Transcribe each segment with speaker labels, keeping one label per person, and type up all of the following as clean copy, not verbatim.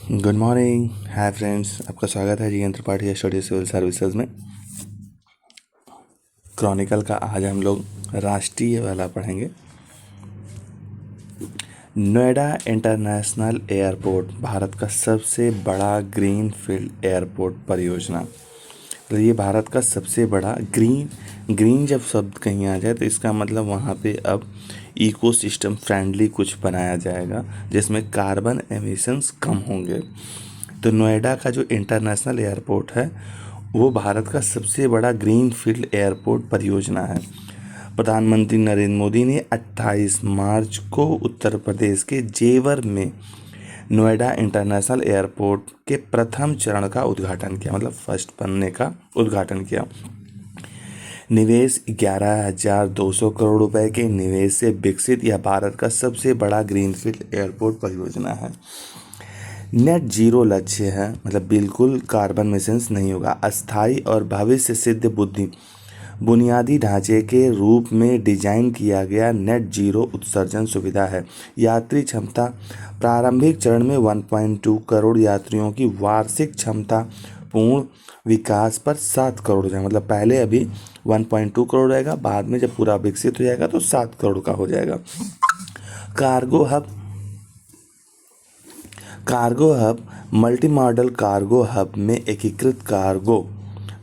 Speaker 1: Good morning, hi friends. आपका स्वागत है जी त्रिपाठी स्टडी सिविल सर्विसेज में। क्रॉनिकल का आज हम लोग राष्ट्रीय वाला पढ़ेंगे। नोएडा इंटरनेशनल एयरपोर्ट भारत का सबसे बड़ा ग्रीन फील्ड एयरपोर्ट परियोजना। तो ये भारत का सबसे बड़ा ग्रीन जब शब्द कहीं आ जाए तो इसका मतलब वहाँ पे अब इकोसिस्टम फ्रेंडली कुछ बनाया जाएगा जिसमें कार्बन एमिशंस कम होंगे। तो नोएडा का जो इंटरनेशनल एयरपोर्ट है वो भारत का सबसे बड़ा ग्रीन फील्ड एयरपोर्ट परियोजना है। प्रधानमंत्री नरेंद्र मोदी ने 28 मार्च को उत्तर प्रदेश के जेवर में नोएडा इंटरनेशनल एयरपोर्ट के प्रथम चरण का उद्घाटन किया, मतलब फर्स्ट बनने का उद्घाटन किया। निवेश 11,200 करोड़ रुपए के निवेश से विकसित यह भारत का सबसे बड़ा ग्रीनफील्ड एयरपोर्ट परियोजना है। नेट जीरो लक्ष्य है, मतलब बिल्कुल कार्बन मिशंस नहीं होगा। अस्थायी और भविष्य सिद्ध बुनियादी ढांचे के रूप में डिजाइन किया गया नेट जीरो उत्सर्जन सुविधा है। यात्री क्षमता प्रारंभिक चरण में 1.2 करोड़ यात्रियों की वार्षिक क्षमता पूर्ण विकास पर 7 करोड़ हो जाएगा। मतलब पहले अभी 1.2 करोड़ रहेगा, बाद में जब पूरा विकसित हो जाएगा तो 7 करोड़ का हो जाएगा। Cargo hub multi modal cargo hub में एकीकृत कार्गो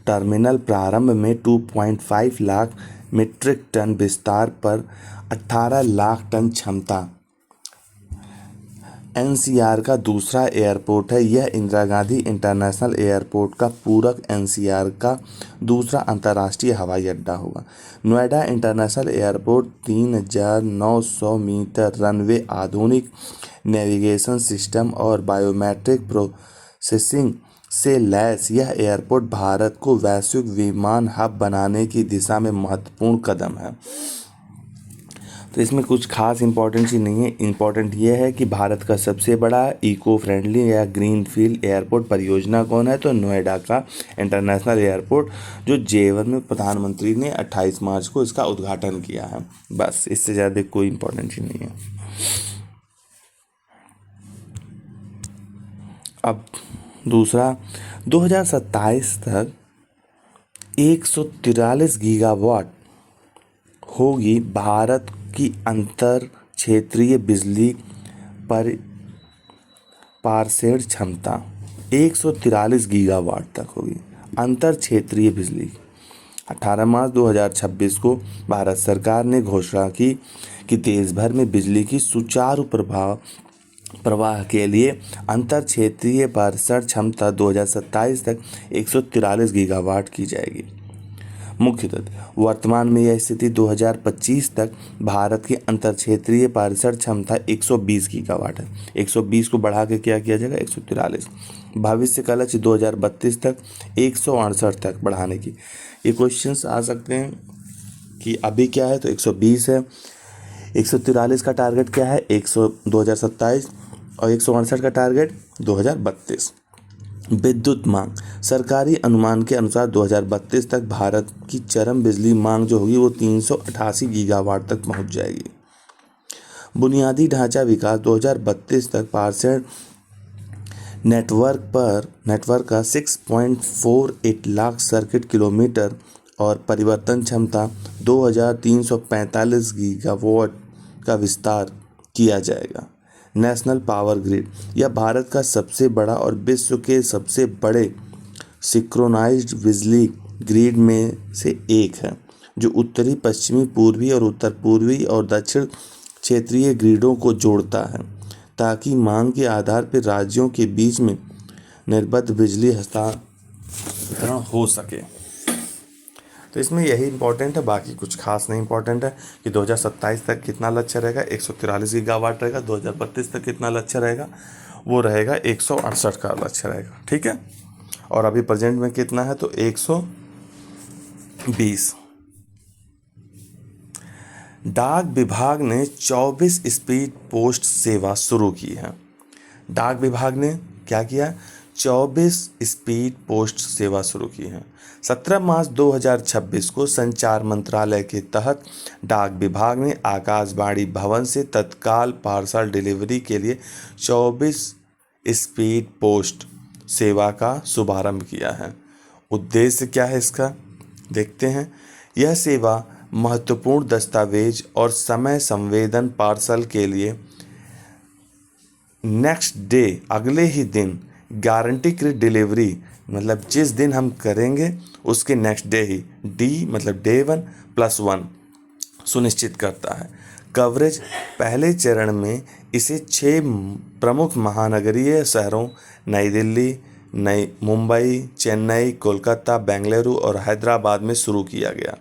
Speaker 1: टर्मिनल प्रारंभ में 2.5 लाख मीट्रिक टन विस्तार पर 18 लाख टन क्षमता। एनसीआर का दूसरा एयरपोर्ट है। यह इंदिरा गांधी इंटरनेशनल एयरपोर्ट का पूरक एनसीआर का दूसरा अंतर्राष्ट्रीय हवाई अड्डा होगा। Noida international airport 3,900 metre runway, आधुनिक नेविगेशन सिस्टम और बायोमेट्रिक प्रोसेसिंग से लैस यह एयरपोर्ट भारत को वैश्विक विमान हब बनाने की दिशा में महत्वपूर्ण कदम है। तो इसमें कुछ खास इंपॉर्टेंट चीज़ नहीं है। इम्पॉर्टेंट ये है कि भारत का सबसे बड़ा इको फ्रेंडली या ग्रीन फील्ड एयरपोर्ट परियोजना कौन है, तो नोएडा का इंटरनेशनल एयरपोर्ट, जो जेवर में प्रधानमंत्री ने 28 मार्च को इसका उद्घाटन किया है। बस, इससे ज़्यादा कोई इंपॉर्टेंट चीज़ नहीं है। अब दूसरा, 2027 तक 143 गीगावाट होगी भारत की अंतर क्षेत्रीय बिजली पर पारसेर क्षमता। 143 गीगावाट तक होगी अंतर क्षेत्रीय बिजली। 18 मार्च 2026 को भारत सरकार ने घोषणा की कि देश भर में बिजली की सुचारू प्रवाह के लिए अंतर क्षेत्रीय पारसेर क्षमता 2027 तक 143 गीगावाट की जाएगी। मुख्य तथ्य, वर्तमान में यह स्थिति 2025 तक भारत की अंतर क्षेत्रीय पारसेर क्षमता 120 गीगावाट है। 120 को बढ़ा के क्या किया जाएगा, 143। भविष्य का लक्ष्य 2032 तक 168 तक बढ़ाने की। ये क्वेश्चंस आ सकते हैं कि अभी क्या है, तो 120 है। 143 का टारगेट क्या है, 2027, और 168 का टारगेट 2032। विद्युत मांग, सरकारी अनुमान के अनुसार 2032 तक भारत की चरम बिजली मांग जो होगी वो 388 गीगावाट तक पहुंच जाएगी। बुनियादी ढांचा विकास, 2032 तक पारसेर नेटवर्क का 6.48 लाख सर्किट किलोमीटर और परिवर्तन क्षमता 2345 गीगावाट का विस्तार किया जाएगा। नेशनल पावर ग्रिड, यह भारत का सबसे बड़ा और विश्व के सबसे बड़े सिंक्रोनाइज्ड बिजली ग्रिड में से एक है, जो उत्तरी, पश्चिमी, पूर्वी और उत्तर पूर्वी और दक्षिण क्षेत्रीय ग्रिडों को जोड़ता है ताकि मांग के आधार पर राज्यों के बीच में निर्बाध बिजली हस्तांतरण हो सके। तो इसमें यही इंपॉर्टेंट है, बाकी कुछ खास नहीं इंपॉर्टेंट है कि 2027 तक कितना लक्ष्य रहेगा, 143 गीगावाट रहेगा। 2032 तक कितना लक्ष्य रहेगा, वो रहेगा 168 का लक्ष्य रहेगा। ठीक है, और अभी प्रेजेंट में कितना है, तो 120। डाक विभाग ने 24 स्पीड पोस्ट सेवा शुरू की है। डाक विभाग ने क्या किया, 24 स्पीड पोस्ट सेवा शुरू की है। 17 मार्च 2026 को संचार मंत्रालय के तहत डाक विभाग ने आकाशवाणी भवन से तत्काल पार्सल डिलीवरी के लिए 24 स्पीड पोस्ट सेवा का शुभारंभ किया है। उद्देश्य क्या है इसका, देखते हैं। यह सेवा महत्वपूर्ण दस्तावेज और समय संवेदन पार्सल के लिए नेक्स्ट डे, अगले ही दिन, गारंटीकृत डिलीवरी, मतलब जिस दिन हम करेंगे उसके नेक्स्ट डे ही, डी मतलब डे 1+1 सुनिश्चित करता है। कवरेज, पहले चरण में इसे 6 प्रमुख महानगरीय शहरों नई दिल्ली, नई मुंबई, चेन्नई, कोलकाता, बेंगलुरु और हैदराबाद में शुरू किया गया।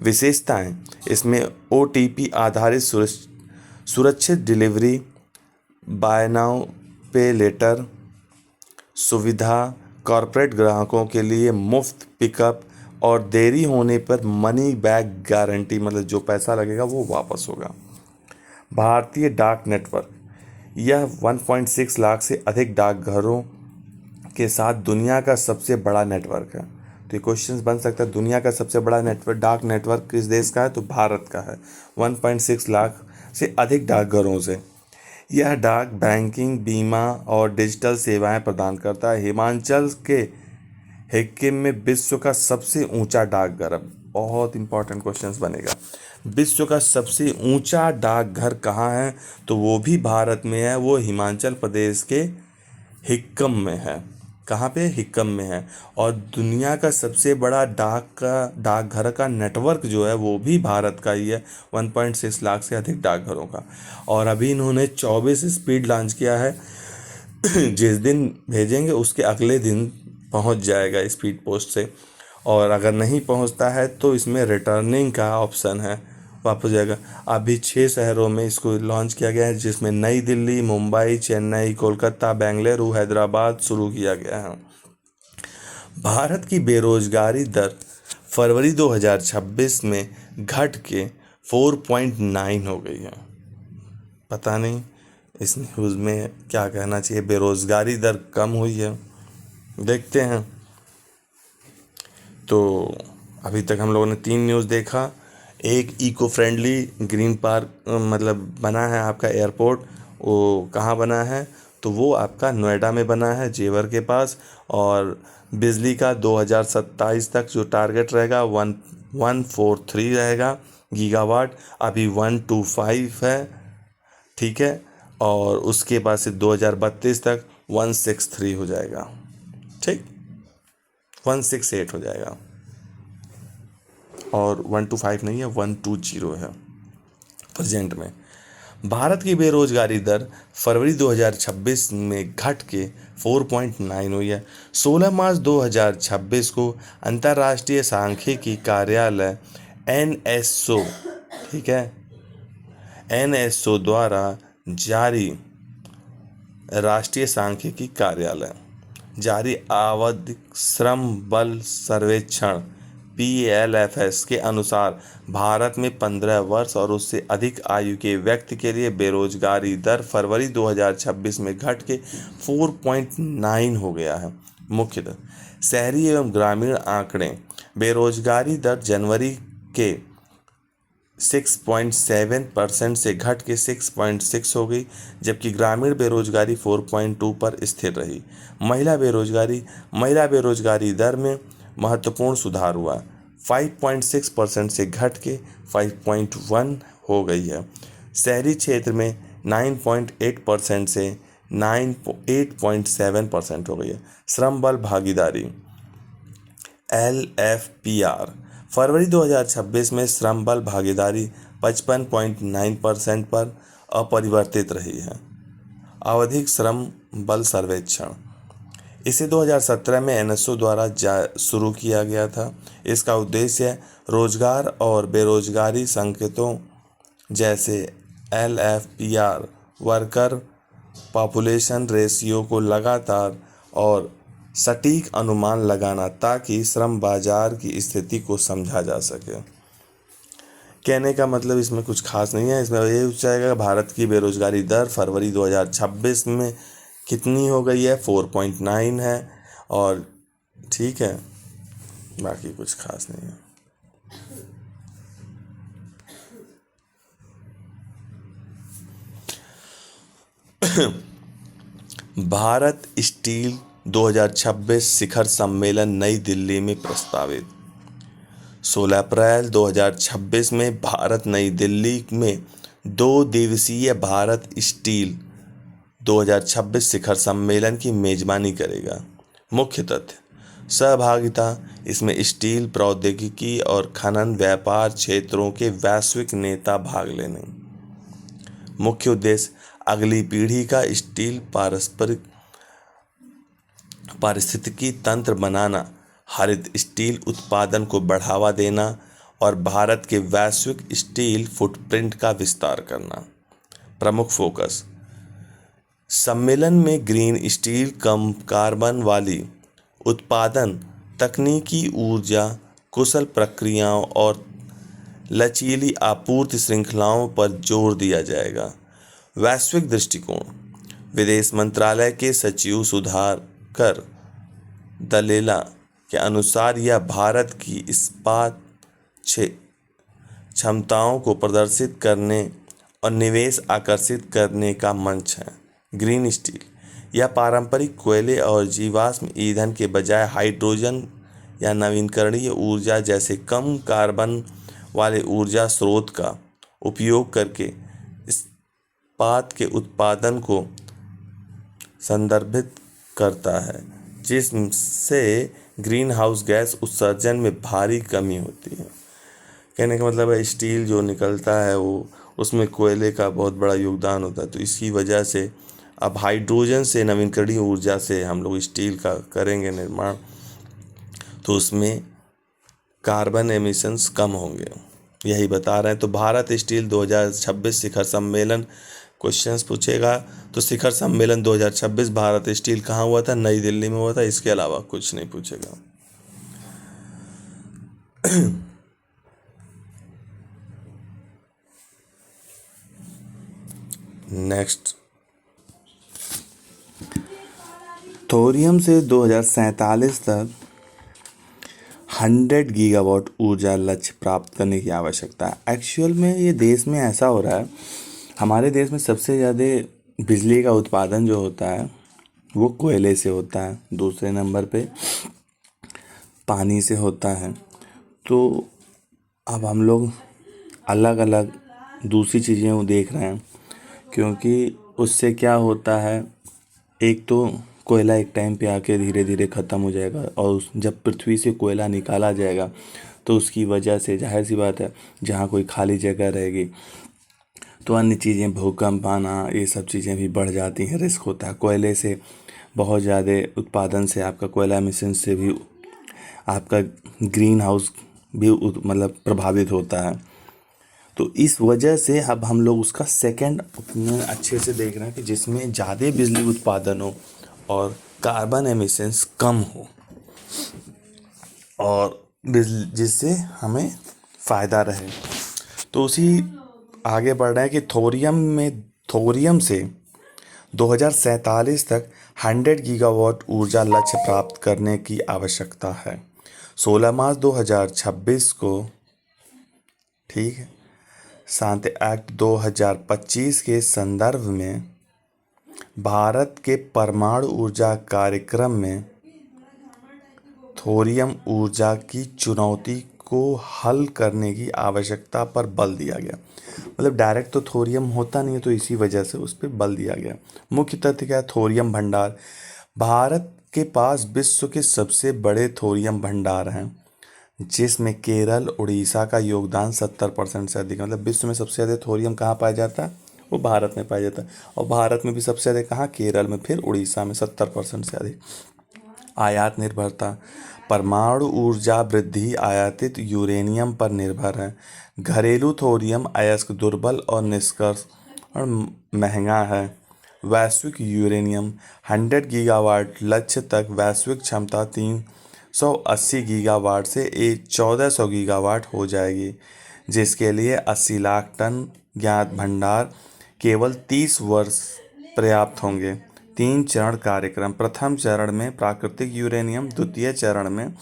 Speaker 1: विशेषताएं, इसमें OTP आधारित सुरक्षित डिलीवरी, बाय नाउ पे लेटर सुविधा, कॉर्पोरेट ग्राहकों के लिए मुफ्त पिकअप और देरी होने पर मनी बैक गारंटी, मतलब जो पैसा लगेगा वो वापस होगा। भारतीय डाक नेटवर्क, यह 1.6 लाख से अधिक डाकघरों के साथ दुनिया का सबसे बड़ा नेटवर्क है। तो ये क्वेश्चंस बन सकता है, दुनिया का सबसे बड़ा नेटवर्क, डाक नेटवर्क किस देश का है, तो भारत का है। 1.6 लाख से अधिक डाकघरों से यह डाक, बैंकिंग, बीमा और डिजिटल सेवाएं प्रदान करता है। हिमाचल के हिक्किम में विश्व का सबसे ऊंचा डाकघर, बहुत इंपॉर्टेंट क्वेश्चंस बनेगा। विश्व का सबसे ऊंचा डाकघर कहाँ है, तो वो भी भारत में है, वो हिमाचल प्रदेश के हिक्किम में है। कहाँ पे, हिक्किम में है। और दुनिया का सबसे बड़ा डाकघर का नेटवर्क जो है वो भी भारत का ही है, 1.6 लाख से अधिक डाकघरों का। और अभी इन्होंने 24 स्पीड लॉन्च किया है जिस दिन भेजेंगे उसके अगले दिन पहुंच जाएगा स्पीड पोस्ट से। और अगर नहीं पहुंचता है तो इसमें रिटर्निंग का ऑप्शन है, वापस जाएगा। अभी 6 शहरों में इसको लॉन्च किया गया है, जिसमें नई दिल्ली, मुंबई, चेन्नई, कोलकाता, बेंगलुरु, हैदराबाद शुरू किया गया है। भारत की बेरोजगारी दर फरवरी 2026 में घट के 4.9 हो गई है। पता नहीं इस न्यूज़ में क्या कहना चाहिए, बेरोजगारी दर कम हुई है, देखते हैं। तो अभी तक हम लोगों ने 3 न्यूज़ देखा। एक इको फ्रेंडली ग्रीन पार्क मतलब बना है आपका एयरपोर्ट, वो कहाँ बना है, तो वो आपका नोएडा में बना है, जेवर के पास। और बिजली का 2027 तक जो टारगेट रहेगा 143 रहेगा गीगावाट, अभी 125 है, ठीक है। और उसके बाद से 2032 तक 163 हो जाएगा, ठीक, 168 हो जाएगा। और 125 नहीं है, 120 है प्रेजेंट में। भारत की बेरोजगारी दर फरवरी 2026 में घट के 4.9 हुई है। 16 मार्च 2026 को अंतर्राष्ट्रीय सांख्यिकी कार्यालय NSO, ठीक है, NSO द्वारा जारी राष्ट्रीय सांख्यिकी कार्यालय जारी आवधिक श्रम बल सर्वेक्षण PLFS के अनुसार भारत में 15 वर्ष और उससे अधिक आयु के व्यक्ति के लिए बेरोजगारी दर फरवरी 2026 में घट के 4.9 हो गया है। मुख्यतः शहरी एवं ग्रामीण आंकड़े, बेरोजगारी दर जनवरी के 6.7% से घट के 6.6 हो गई, जबकि ग्रामीण बेरोजगारी 4.2 पर स्थिर रही। महिला बेरोजगारी दर में महत्वपूर्ण सुधार हुआ, 5.6% से घट के 5.1 हो गई है। शहरी क्षेत्र में 9.8% से 8.7% हो गई है। श्रम बल भागीदारी LFPR फरवरी 2026 में श्रम बल भागीदारी 55.9% पर अपरिवर्तित रही है। आवधिक श्रम बल सर्वेक्षण, इसे 2017 में NSO द्वारा शुरू किया गया था। इसका उद्देश्य रोजगार और बेरोजगारी संकेतों जैसे LFPR वर्कर पॉपुलेशन रेशियो को लगातार और सटीक अनुमान लगाना, ताकि श्रम बाजार की स्थिति को समझा जा सके। कहने का मतलब इसमें कुछ खास नहीं है, इसमें ये पूछाएगा भारत की बेरोजगारी दर फरवरी 2026 में कितनी हो गई है, 4.9 है, और ठीक है, बाकी कुछ खास नहीं है। भारत स्टील 2026 शिखर सम्मेलन नई दिल्ली में प्रस्तावित। 16 अप्रैल 2026 में भारत नई दिल्ली में 2 दिवसीय भारत स्टील 2026 शिखर सम्मेलन की मेजबानी करेगा। मुख्य तथ्य: सहभागिता। इसमें स्टील प्रौद्योगिकी और खनन व्यापार क्षेत्रों के वैश्विक नेता भाग लेने। मुख्य उद्देश्य: अगली पीढ़ी का स्टील पारिस्थितिकी तंत्र बनाना, हरित स्टील उत्पादन को बढ़ावा देना और भारत के वैश्विक स्टील फुटप्रिंट का विस्तार करना। प्रमुख फोकस: सम्मेलन में ग्रीन स्टील, कम कार्बन वाली उत्पादन तकनीकी, ऊर्जा कुशल प्रक्रियाओं और लचीली आपूर्ति श्रृंखलाओं पर जोर दिया जाएगा। वैश्विक दृष्टिकोण: विदेश मंत्रालय के सचिव सुधाकर दलेला के अनुसार यह भारत की इस्पात क्षमताओं को प्रदर्शित करने और निवेश आकर्षित करने का मंच है। ग्रीन स्टील: यह पारंपरिक कोयले और जीवाश्म ईंधन के बजाय हाइड्रोजन या नवीकरणीय ऊर्जा जैसे कम कार्बन वाले ऊर्जा स्रोत का उपयोग करके इस्पात के उत्पादन को संदर्भित करता है, जिससे ग्रीन हाउस गैस उत्सर्जन में भारी कमी होती है। कहने का मतलब है स्टील जो निकलता है वो उसमें कोयले का बहुत बड़ा योगदान होता है, तो इसकी वजह से अब हाइड्रोजन से, नवीकरणीय ऊर्जा से हम लोग स्टील का करेंगे निर्माण, तो उसमें कार्बन एमिशंस कम होंगे, यही बता रहे हैं। तो भारत स्टील 2026 शिखर सम्मेलन क्वेश्चंस पूछेगा, तो शिखर सम्मेलन 2026 भारत स्टील कहाँ हुआ था? नई दिल्ली में हुआ था। इसके अलावा कुछ नहीं पूछेगा। नेक्स्ट, थोरियम से 2047 तक 100 गीगावाट ऊर्जा लक्ष्य प्राप्त करने की आवश्यकता है। एक्चुअल में ये देश में ऐसा हो रहा है, हमारे देश में सबसे ज़्यादा बिजली का उत्पादन जो होता है वो कोयले से होता है, दूसरे नंबर पे पानी से होता है। तो अब हम लोग अलग अलग दूसरी चीज़ें वो देख रहे हैं, क्योंकि उससे क्या होता है, एक तो कोयला एक टाइम पे आके धीरे धीरे ख़त्म हो जाएगा, और जब पृथ्वी से कोयला निकाला जाएगा तो उसकी वजह से जाहिर सी बात है जहाँ कोई खाली जगह रहेगी तो अन्य चीज़ें, भूकंप आना, ये सब चीज़ें भी बढ़ जाती हैं, रिस्क होता है। कोयले से बहुत ज़्यादा उत्पादन से, आपका कोयला मिशन से भी आपका ग्रीन हाउस भी मतलब प्रभावित होता है। तो इस वजह से अब हम लोग उसका सेकंड ओपिनियन अच्छे से देख रहे हैं कि जिसमें ज़्यादा बिजली उत्पादन हो और कार्बन एमिशंस कम हो, और जिससे हमें फ़ायदा रहे। तो उसी आगे बढ़ रहे हैं कि थोरियम से 2047 तक 100 गीगावाट ऊर्जा लक्ष्य प्राप्त करने की आवश्यकता है। 16 मार्च 2026 को, ठीक है, शांति एक्ट 2025 के संदर्भ में भारत के परमाणु ऊर्जा कार्यक्रम में थोरियम ऊर्जा की चुनौती को हल करने की आवश्यकता पर बल दिया गया। मतलब डायरेक्ट तो थोरियम होता नहीं है, तो इसी वजह से उस पर बल दिया गया। मुख्य तथ्य क्या है? थोरियम भंडार। भारत के पास विश्व के सबसे बड़े थोरियम भंडार हैं, जिसमें केरल, उड़ीसा का योगदान 70% से अधिक है। मतलब विश्व में सबसे ज़्यादा थोरियम कहाँ पाया जाता है? वो भारत में पाया जाता है। और भारत में भी सबसे ज़्यादा कहाँ? केरल में, फिर उड़ीसा में 70% से अधिक। आयात निर्भरता। परमाणु ऊर्जा वृद्धि आयातित यूरेनियम पर निर्भर है। घरेलू थोरियम अयस्क, दुर्बल और निष्कर्ष और महंगा है। वैश्विक यूरेनियम 100 गीगावाट लक्ष्य तक वैश्विक क्षमता 380 गीगावाट से 1400 गीगावाट हो जाएगी, जिसके लिए 80 लाख टन ज्ञात भंडार केवल 30 वर्ष पर्याप्त होंगे। 3 चरण कार्यक्रम। प्रथम चरण में प्राकृतिक यूरेनियम, द्वितीय चरण में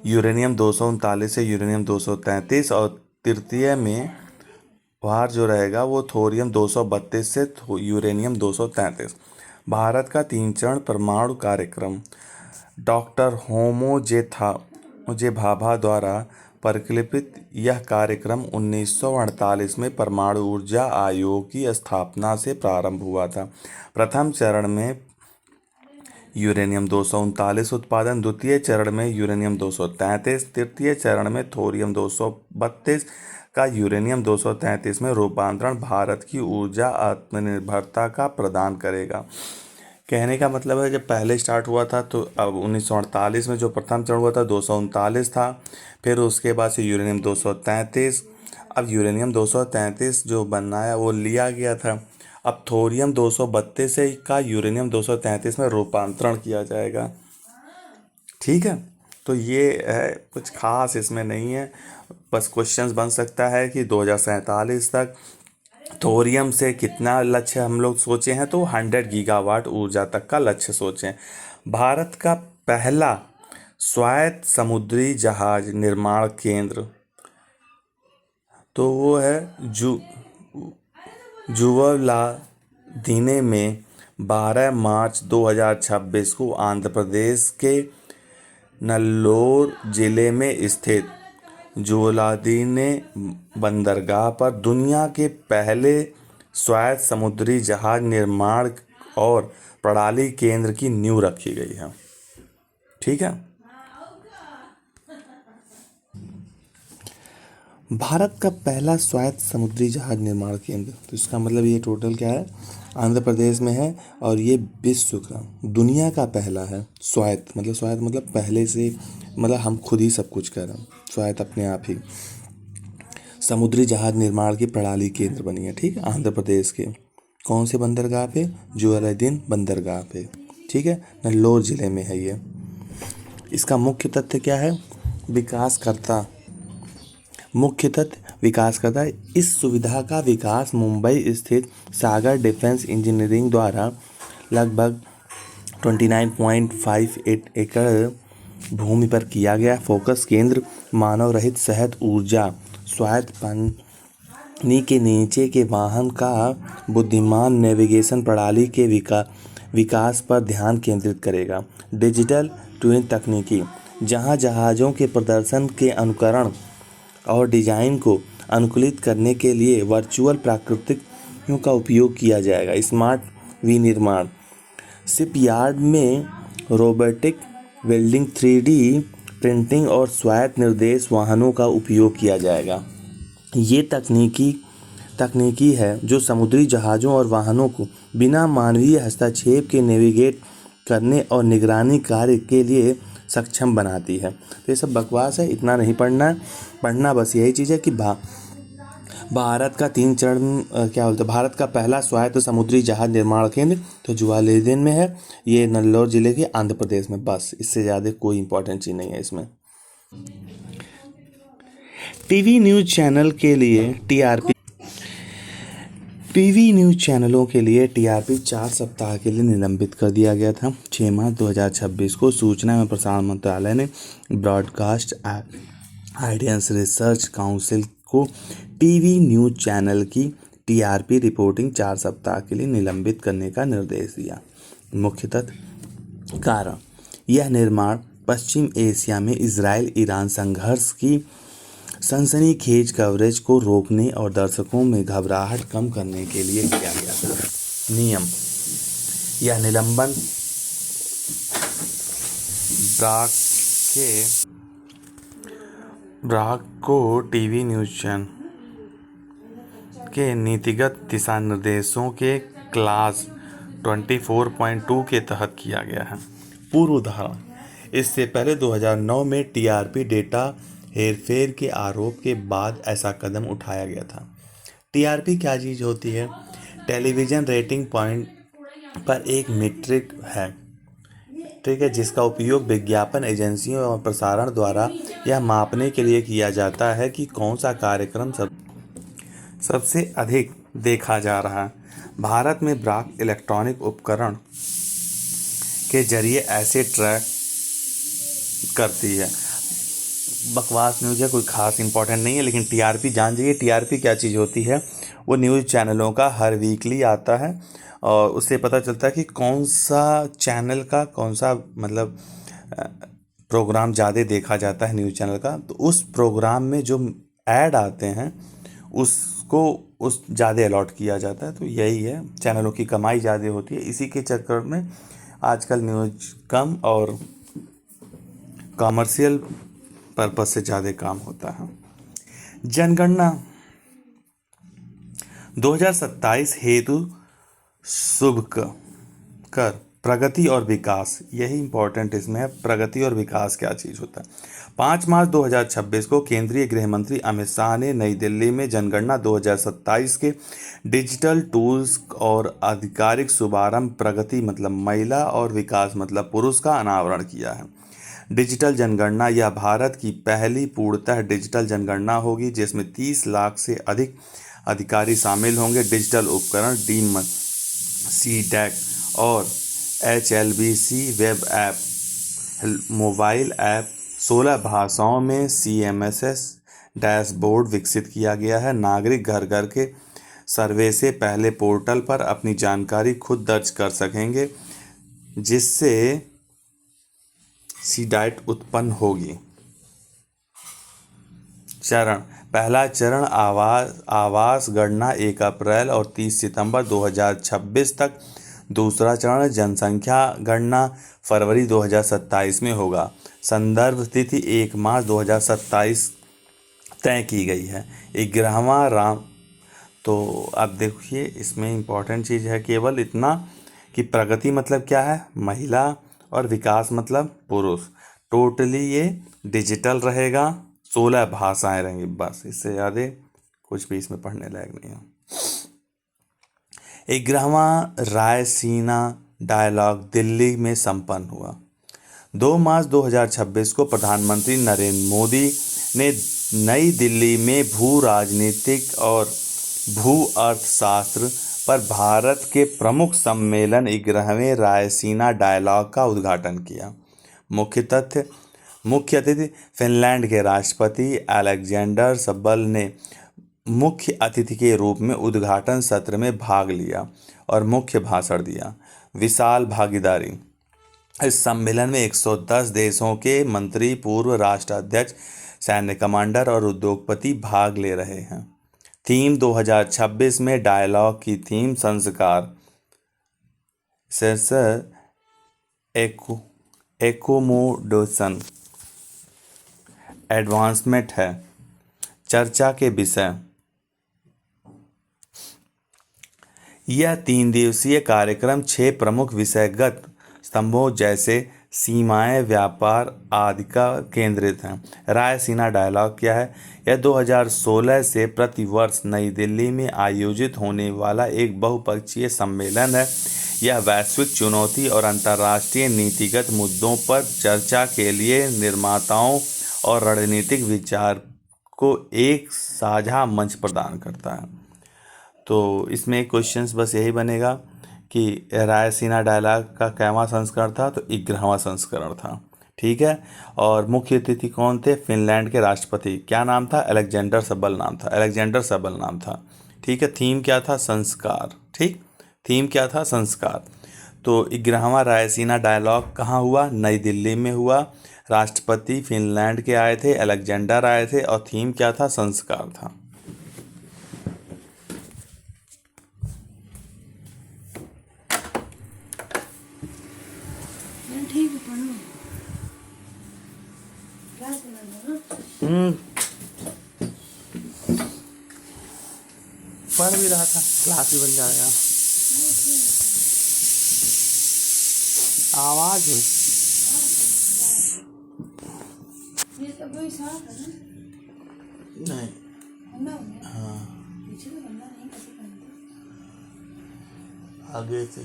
Speaker 1: यूरेनियम 239 से यूरेनियम 233, और तृतीय में वार जो रहेगा वो थोरियम 232 से यूरेनियम 233। भारत का 3 चरण परमाणु कार्यक्रम डॉक्टर होमो जे भाभा द्वारा परिकल्पित यह कार्यक्रम 1948 में परमाणु ऊर्जा आयोग की स्थापना से प्रारंभ हुआ था। प्रथम चरण में यूरेनियम 239 उत्पादन, द्वितीय चरण में यूरेनियम 233, तृतीय चरण में थोरियम 232 का यूरेनियम 233 में रूपांतरण भारत की ऊर्जा आत्मनिर्भरता का प्रदान करेगा। कहने का मतलब है जब पहले स्टार्ट हुआ था तो अब 1948 में जो प्रथम चरण हुआ था 239 था, फिर उसके बाद से यूरेनियम 233, अब यूरेनियम 233 जो बनाया वो लिया गया था, अब थोरियम 232 का यूरेनियम 233 में रूपांतरण किया जाएगा। ठीक है, तो ये है, कुछ खास इसमें नहीं है, बस क्वेश्चंस बन सकता है कि 2047 तक थोरियम से कितना लक्ष्य हम लोग सोचे हैं, तो 100 गीगावाट ऊर्जा तक का लक्ष्य सोचें। भारत का पहला स्वायत्त समुद्री जहाज निर्माण केंद्र तो वो है जुवलादीने में 12 मार्च 2026 को आंध्र प्रदेश के नल्लोर जिले में स्थित जुवलादीने बंदरगाह पर दुनिया के पहले स्वायत्त समुद्री जहाज निर्माण और प्रणाली केंद्र की नींव रखी गई है। ठीक है, भारत का पहला स्वायत्त समुद्री जहाज निर्माण केंद्र, तो इसका मतलब ये टोटल क्या है, आंध्र प्रदेश में है, और ये विश्व का दुनिया का पहला है स्वायत्त मतलब पहले से, मतलब हम खुद ही सब कुछ कर रहे हैं, स्वायत्त अपने आप ही समुद्री जहाज निर्माण की प्रणाली केंद्र बनी है। ठीक है, आंध्र प्रदेश के कौन से बंदरगाह पे, जुवलादीन बंदरगाह पे। ठीक है, नल्लोर जिले में है ये। इसका मुख्य तथ्य क्या है, मुख्य तथ्य विकास करता है। इस सुविधा का विकास मुंबई स्थित सागर डिफेंस इंजीनियरिंग द्वारा लगभग 29.58 एकड़ भूमि पर किया गया। फोकस केंद्र मानव रहित सहज ऊर्जा, स्वायत्त पानी के नीचे के वाहन का बुद्धिमान नेविगेशन प्रणाली के विकास पर ध्यान केंद्रित करेगा। डिजिटल ट्विन तकनीकी, जहां जहाज़ों के प्रदर्शन के अनुकरण और डिजाइन को अनुकूलित करने के लिए वर्चुअल प्राकृतिकों का उपयोग किया जाएगा। स्मार्ट विनिर्माण, शिपयार्ड में रोबोटिक वेल्डिंग, 3D प्रिंटिंग और स्वायत्त निर्देश वाहनों का उपयोग किया जाएगा। ये तकनीकी है जो समुद्री जहाज़ों और वाहनों को बिना मानवीय हस्तक्षेप के नेविगेट करने और निगरानी कार्य के लिए सक्षम बनाती है। तो ये सब बकवास है, इतना नहीं पढ़ना बस यही चीज़ है कि भारत का 3 चरण क्या बोलते हैं, भारत का पहला स्वायत्त समुद्री जहाज निर्माण केंद्र तो जुवालेदिन में है, ये नल्लोर जिले के आंध्र प्रदेश में। बस इससे ज़्यादा कोई इंपॉर्टेंट चीज़ नहीं है इसमें। टीवी न्यूज़ चैनलों के लिए टीआरपी 4 सप्ताह के लिए निलंबित कर दिया गया था। 6 मार्च 2026 को सूचना एवं प्रसारण मंत्रालय ने ब्रॉडकास्ट आइडियंस रिसर्च काउंसिल को टीवी न्यूज़ चैनल की टीआरपी रिपोर्टिंग 4 सप्ताह के लिए निलंबित करने का निर्देश दिया। मुख्यतः कारण, यह निर्माण पश्चिम एशिया में इजराइल ईरान संघर्ष की सनसनीखेज कवरेज को रोकने और दर्शकों में घबराहट कम करने के लिए किया गया था। नियम, यह निलंबन ब्राक को टीवी न्यूज़ चैनल के नीतिगत दिशा निर्देशों के क्लास 24.2 के तहत किया गया है। पूर्व उदाहरण, इससे पहले 2009 में टीआरपी डेटा हेरफेर के आरोप के बाद ऐसा कदम उठाया गया था। टीआरपी क्या चीज़ होती है, टेलीविज़न रेटिंग पॉइंट पर एक मीट्रिक है, ठीक है, जिसका उपयोग विज्ञापन एजेंसियों और प्रसारण द्वारा यह मापने के लिए किया जाता है कि कौन सा कार्यक्रम सबसे अधिक देखा जा रहा है। भारत में ब्राक इलेक्ट्रॉनिक उपकरण के जरिए ऐसे ट्रैक करती है। बकवास न्यूज़ है, कोई खास इंपॉर्टेंट नहीं है, लेकिन टीआरपी जान जाइए। टीआरपी क्या चीज़ होती है, वो न्यूज़ चैनलों का हर वीकली आता है और उससे पता चलता है कि कौन सा चैनल का कौन सा मतलब प्रोग्राम ज़्यादा देखा जाता है न्यूज़ चैनल का, तो उस प्रोग्राम में जो ऐड आते हैं उसको उस ज़्यादा अलॉट किया जाता है। तो यही है, चैनलों की कमाई ज़्यादा होती है, इसी के चक्कर में आजकल न्यूज़ कम और कॉमर्शियल पर्पस से ज़्यादा काम होता है। जनगणना 2027 हेतु शुभ कर प्रगति और विकास, यही इंपॉर्टेंट इसमें है, प्रगति और विकास क्या चीज़ होता है। 5 मार्च 2026 को केंद्रीय गृह मंत्री अमित शाह ने नई दिल्ली में जनगणना 2027 के डिजिटल टूल्स और आधिकारिक शुभारंभ, प्रगति मतलब महिला और विकास मतलब पुरुष का अनावरण किया है। डिजिटल जनगणना यह भारत की पहली पूर्णतः डिजिटल जनगणना होगी जिसमें 30 लाख से अधिक अधिकारी शामिल होंगे। डिजिटल उपकरण डीम सीडैक और HLBC web app, mobile app, 16 भाषाओं में CMSS डैशबोर्ड विकसित किया गया है। नागरिक घर घर के सर्वे से पहले पोर्टल पर अपनी जानकारी खुद दर्ज कर सकेंगे जिससे सीडाइट उत्पन्न होगी। चरण, पहला चरण आवास गणना 1 अप्रैल और 30 सितंबर 2026 तक। दूसरा चरण जनसंख्या गणना फरवरी 2027 में होगा। संदर्भ तिथि 1 मार्च 2027 तय की गई है। 11वां राम, तो अब देखिए इसमें इम्पोर्टेंट चीज़ है केवल इतना कि प्रगति मतलब क्या है, महिला, और विकास मतलब पुरुष। टोटली ये डिजिटल रहेगा, 16 भाषाएं रहेंगी, बस इससे ज़्यादा कुछ भी इसमें पढ़ने लायक नहीं है। 11वां रायसीना डायलॉग दिल्ली में संपन्न हुआ। 2 मार्च 2026 को प्रधानमंत्री नरेंद्र मोदी ने नई दिल्ली में भू राजनीतिक और भू अर्थशास्त्र पर भारत के प्रमुख सम्मेलन 11वें रायसीना डायलॉग का उद्घाटन किया। मुख्य अतिथि फिनलैंड के राष्ट्रपति अलेक्जेंडर सबल ने मुख्य अतिथि के रूप में उद्घाटन सत्र में भाग लिया और मुख्य भाषण दिया। विशाल भागीदारी, इस सम्मेलन में 110 देशों के मंत्री, पूर्व राष्ट्राध्यक्ष, सैन्य कमांडर और उद्योगपति भाग ले रहे हैं। थीम 2026 में डायलॉग की थीम संस्कार एकोमोडेशन एडवांसमेंट है। चर्चा के विषय, यह 3 दिवसीय कार्यक्रम 6 प्रमुख विषयगत स्तंभों जैसे सीमाएं, व्यापार आदि का केंद्रित है। रायसीना डायलॉग क्या है? यह 2016 से प्रतिवर्ष नई दिल्ली में आयोजित होने वाला एक बहुपक्षीय सम्मेलन है। यह वैश्विक चुनौती और अंतर्राष्ट्रीय नीतिगत मुद्दों पर चर्चा के लिए निर्माताओं और रणनीतिक विचार को एक साझा मंच प्रदान करता है। तो इसमें क्वेश्चंस बस यही बनेगा कि रायसीना डायलॉग का कैवां संस्करण था? तो 11वां संस्करण था। ठीक है। और मुख्य अतिथि कौन थे? फिनलैंड के राष्ट्रपति। क्या नाम था? अलेक्जेंडर सबल नाम था। ठीक है। थीम क्या था? संस्कार। ठीक, थीम क्या था? संस्कार। तो 11वां रायसीना डायलॉग कहाँ हुआ? नई दिल्ली में हुआ। राष्ट्रपति फिनलैंड के आए थे, अलेक्जेंडर आए थे, और थीम क्या था? संस्कार था। पढ़ भी रहा था, क्लास भी बन जाएगा। आवाज हुई। नहीं, हाँ, आगे से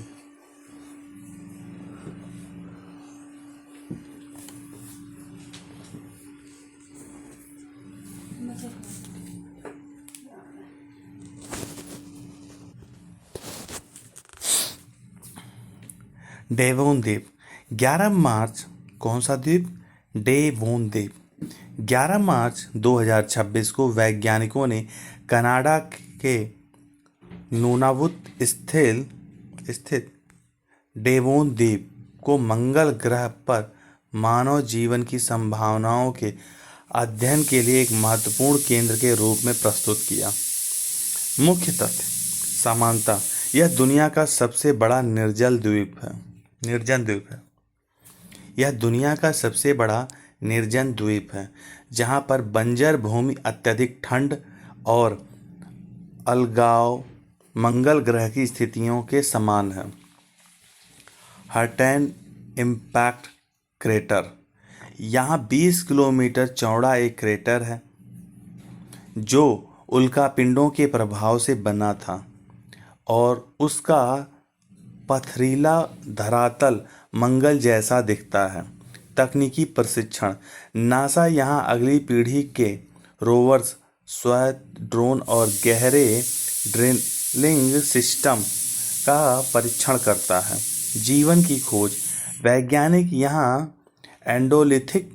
Speaker 1: डेवोन द्वीप 11 मार्च, कौन सा द्वीप? डेवोन द्वीप। 11 मार्च 2026 को वैज्ञानिकों ने कनाडा के नूनावुत स्थित डेवोन द्वीप को मंगल ग्रह पर मानव जीवन की संभावनाओं के अध्ययन के लिए एक महत्वपूर्ण केंद्र के रूप में प्रस्तुत किया। मुख्य तथ्य। समानता। यह दुनिया का सबसे बड़ा निर्जन द्वीप है। यह दुनिया का सबसे बड़ा निर्जन द्वीप है जहां पर बंजर भूमि, अत्यधिक ठंड और अलगाव मंगल ग्रह की स्थितियों के समान है। हर्टेन इम्पैक्ट क्रेटर। यहाँ 20 किलोमीटर चौड़ा एक क्रेटर है जो उल्कापिंडों के प्रभाव से बना था और उसका पथरीला धरातल मंगल जैसा दिखता है। तकनीकी प्रशिक्षण। नासा यहाँ अगली पीढ़ी के रोवर्स, स्वायत्त ड्रोन और गहरे ड्रिलिंग सिस्टम का परीक्षण करता है। जीवन की खोज। वैज्ञानिक यहाँ एंडोलिथिक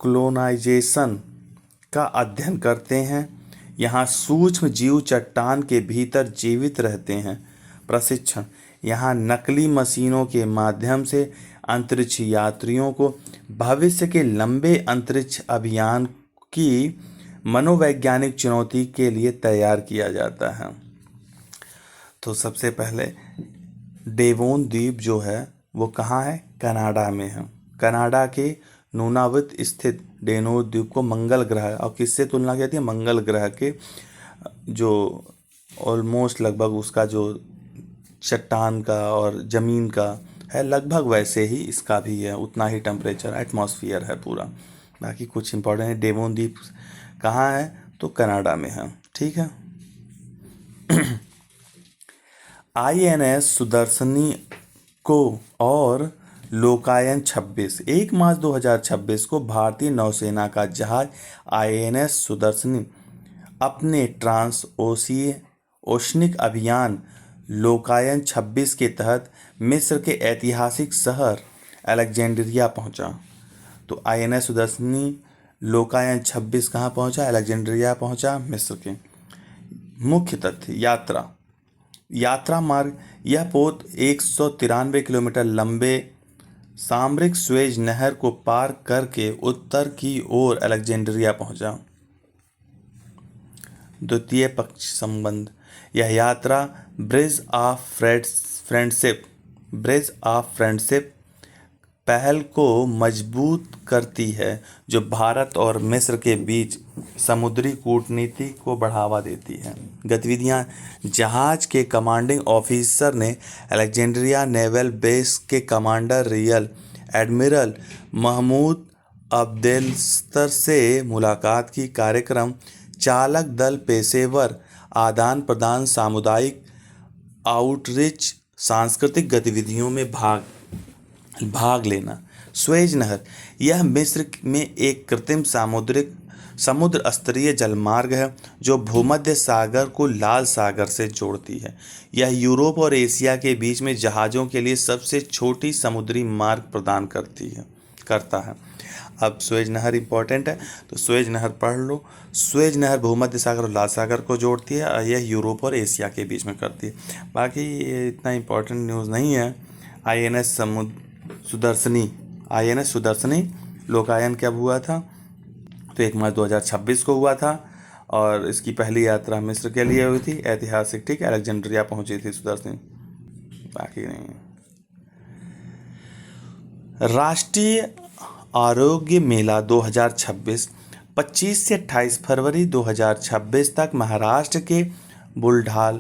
Speaker 1: क्लोनाइजेशन का अध्ययन करते हैं। यहाँ सूक्ष्म जीव चट्टान के भीतर जीवित रहते हैं। प्रशिक्षण। यहाँ नकली मशीनों के माध्यम से अंतरिक्ष यात्रियों को भविष्य के लंबे अंतरिक्ष अभियान की मनोवैज्ञानिक चुनौती के लिए तैयार किया जाता है। तो सबसे पहले डेवोन द्वीप जो है वो कहाँ है? कनाडा में है। कनाडा के नूनावुत स्थित डेवोन द्वीप को मंगल ग्रह, और किससे तुलना की जाती है? मंगल ग्रह के जो ऑलमोस्ट लगभग उसका जो चट्टान का और ज़मीन का है लगभग वैसे ही इसका भी है, उतना ही टेम्परेचर एटमॉस्फेयर है पूरा। बाकी कुछ इंपॉर्टेंट है। डेवोन द्वीप कहाँ है? तो कनाडा में है। ठीक है। INS सुदर्शनी को और लोकायन 26 1 मार्च 2026 को भारतीय नौसेना का जहाज INS सुदर्शनी अपने ट्रांस ओशिनिक अभियान लोकायन 26 के तहत मिस्र के ऐतिहासिक शहर अलेक्जेंड्रिया पहुंचा। तो INS सुदर्शनी लोकायन 26 कहाँ पहुंचा? अलेक्जेंड्रिया पहुंचा, मिस्र के। मुख्य तथ्य। यात्रा मार्ग। यह पोत 193 किलोमीटर लंबे सामरिक स्वेज नहर को पार करके उत्तर की ओर अलेक्जेंड्रिया पहुंचा। द्वितीय पक्ष संबंध। यह यात्रा ब्रिज ऑफ फ्रेंडशिप पहल को मजबूत करती है जो भारत और मिस्र के बीच समुद्री कूटनीति को बढ़ावा देती है। गतिविधियां। जहाज के कमांडिंग ऑफिसर ने अलेक्जेंड्रिया नेवल बेस के कमांडर रियल एडमिरल महमूद अब्देलस्तर से मुलाकात की। कार्यक्रम चालक दल पेशेवर आदान प्रदान, सामुदायिक आउटरीच, सांस्कृतिक गतिविधियों में भाग लेना। स्वेज नहर। यह मिस्र में एक कृत्रिम समुद्र स्तरीय जलमार्ग है जो भूमध्य सागर को लाल सागर से जोड़ती है। यह यूरोप और एशिया के बीच में जहाज़ों के लिए सबसे छोटी समुद्री मार्ग प्रदान करता है। अब स्वेज नहर इंपॉर्टेंट है तो स्वेज नहर पढ़ लो। स्वेज नहर भूमध्य सागर और लाल सागर को जोड़ती है और यह यूरोप और एशिया के बीच में करती है। बाकी ये इतना इंपॉर्टेंट न्यूज़ नहीं है। INS सुदर्शनी लोकायन कब हुआ था? तो 1 मार्च 2026 को हुआ था और इसकी पहली यात्रा मिस्र के लिए हुई थी। ऐतिहासिक। ठीक है। अलेक्जेंड्रिया पहुंची थी सुदर्शनी। बाकी नहीं। राष्ट्रीय आरोग्य मेला 2026 25 से 28 फरवरी 2026 तक महाराष्ट्र के बुलढाणा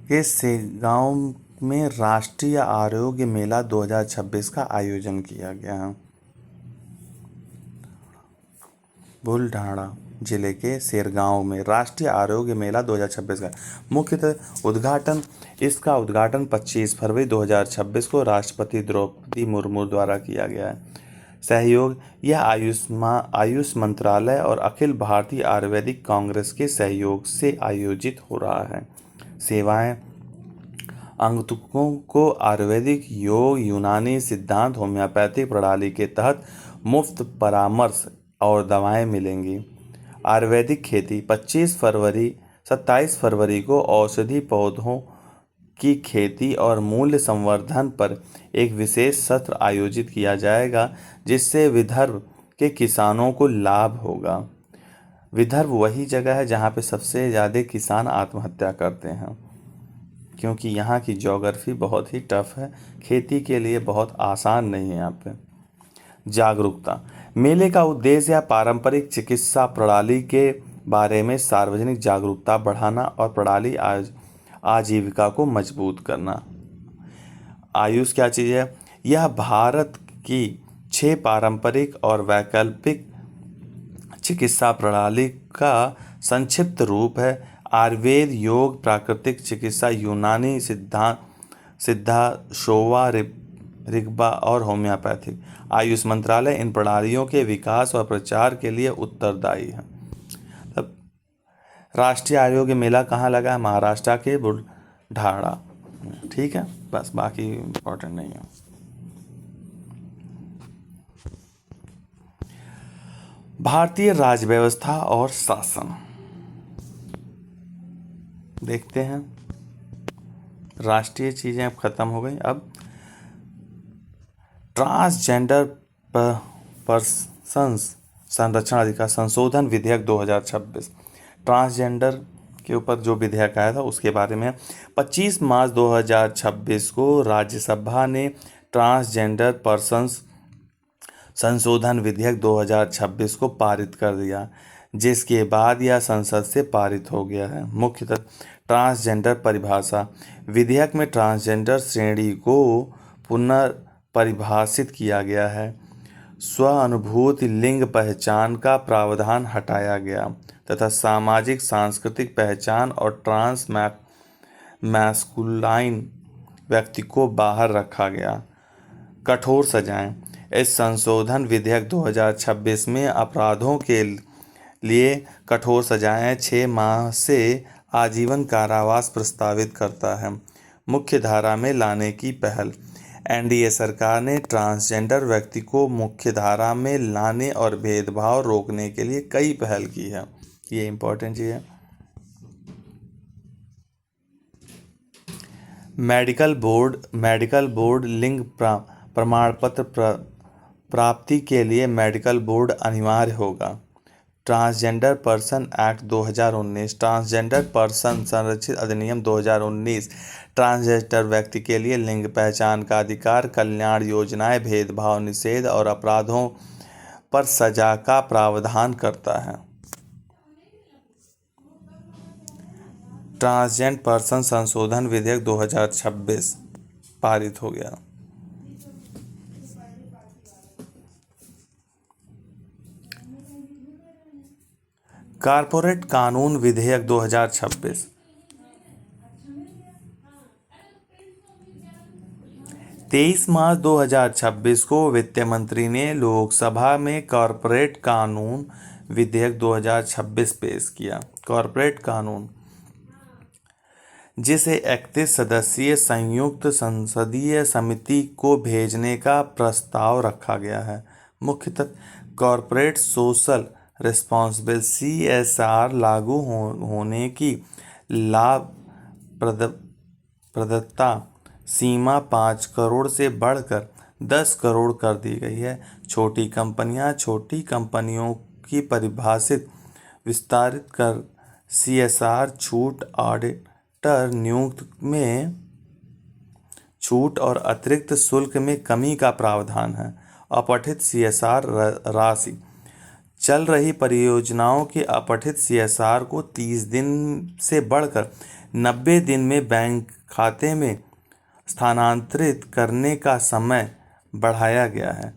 Speaker 1: के सेगांव में राष्ट्रीय आरोग्य मेला 2026 का आयोजन किया गया है। बुलढाणा जिले के सेरगांव में राष्ट्रीय आरोग्य मेला 2026 का मुख्यतः उद्घाटन। इसका उद्घाटन 25 फरवरी 2026 को राष्ट्रपति द्रौपदी मुर्मू द्वारा किया गया है। सहयोग। यह आयुष मंत्रालय और अखिल भारतीय आयुर्वेदिक कांग्रेस के सहयोग से आयोजित हो रहा है। सेवाएं, आगंतुकों को आयुर्वेदिक, योग, यूनानी सिद्धांत, होम्योपैथिक प्रणाली के तहत मुफ्त परामर्श और दवाएं मिलेंगी। आयुर्वेदिक खेती 27 फरवरी को औषधि पौधों की खेती और मूल्य संवर्धन पर एक विशेष सत्र आयोजित किया जाएगा, जिससे विदर्भ के किसानों को लाभ होगा। विदर्भ वही जगह है जहाँ पे सबसे ज़्यादा किसान आत्महत्या करते हैं, क्योंकि यहाँ की ज्योग्राफी बहुत ही टफ है, खेती के लिए बहुत आसान नहीं है यहाँ पे। जागरूकता। मेले का उद्देश्य है पारंपरिक चिकित्सा प्रणाली के बारे में सार्वजनिक जागरूकता बढ़ाना और प्रणाली आजीविका को मजबूत करना। आयुष क्या चीज़ है? यह भारत की 6 पारंपरिक और वैकल्पिक चिकित्सा प्रणाली का संक्षिप्त रूप है। आयुर्वेद, योग, प्राकृतिक चिकित्सा, यूनानी सिद्धा, शोवा, ऋग्वा और होम्योपैथिक। आयुष मंत्रालय इन प्रणालियों के विकास और प्रचार के लिए उत्तरदायी है। तब राष्ट्रीय आरोग्य मेला कहाँ लगा है? महाराष्ट्र के बुलढाणा। ठीक है, बस बाकी इम्पोर्टेंट नहीं है। भारतीय राज्य व्यवस्था और शासन देखते हैं। राष्ट्रीय चीजें अब खत्म हो गई। अब ट्रांसजेंडर पर्सन्स संरक्षण अधिकार संशोधन विधेयक 2026। ट्रांसजेंडर के ऊपर जो विधेयक आया था उसके बारे में 25 मार्च 2026 को राज्यसभा ने ट्रांसजेंडर पर्सन्स संशोधन विधेयक 2026 को पारित कर दिया, जिसके बाद यह संसद से पारित हो गया है। मुख्यतः ट्रांसजेंडर परिभाषा। विधेयक में ट्रांसजेंडर श्रेणी को पुनर्परिभाषित किया गया है। स्वानुभूति लिंग पहचान का प्रावधान हटाया गया तथा सामाजिक सांस्कृतिक पहचान और ट्रांस मैस्कुलाइन व्यक्ति को बाहर रखा गया। कठोर सजाएं। इस संशोधन विधेयक 2026 में अपराधों के लिए कठोर सजाएं 6 माह से आजीवन कारावास प्रस्तावित करता है। मुख्य धारा में लाने की पहल। एनडीए सरकार ने ट्रांसजेंडर व्यक्ति को मुख्य धारा में लाने और भेदभाव रोकने के लिए कई पहल की है। ये इंपॉर्टेंट चीज़ है। मेडिकल बोर्ड लिंग प्रमाण पत्र प्राप्ति के लिए मेडिकल बोर्ड अनिवार्य होगा। Transgender person act 2019, transgender person संरक्षित अधिनियम 2019, ट्रांसजेंडर व्यक्ति के लिए लिंग पहचान का अधिकार, कल्याण योजनाएं भेदभाव निषेध और अपराधों पर सजा का प्रावधान करता है। ट्रांसजेंडर पर्सन संशोधन विधेयक 2026 पारित हो गया। कॉर्पोरेट कानून विधेयक 2026। तेईस मार्च 2026 को वित्त मंत्री ने लोकसभा में कॉर्पोरेट कानून विधेयक 2026 पेश किया। कॉर्पोरेट कानून, जिसे 31 सदस्यीय संयुक्त संसदीय समिति को भेजने का प्रस्ताव रखा गया है। मुख्यतः कॉर्पोरेट सोशल रिस्पॉन्सिबिलिटी CSR लागू होने की लाभप्रदता सीमा 5 करोड़ से बढ़कर 10 करोड़ कर दी गई है। छोटी कंपनियों की परिभाषित विस्तारित कर CSR छूट, ऑडिटर नियुक्ति में छूट और अतिरिक्त शुल्क में कमी का प्रावधान है। अपठित CSR राशि। चल रही परियोजनाओं के अपठित CSR को 30 दिन से बढ़कर 90 दिन में बैंक खाते में स्थानांतरित करने का समय बढ़ाया गया है।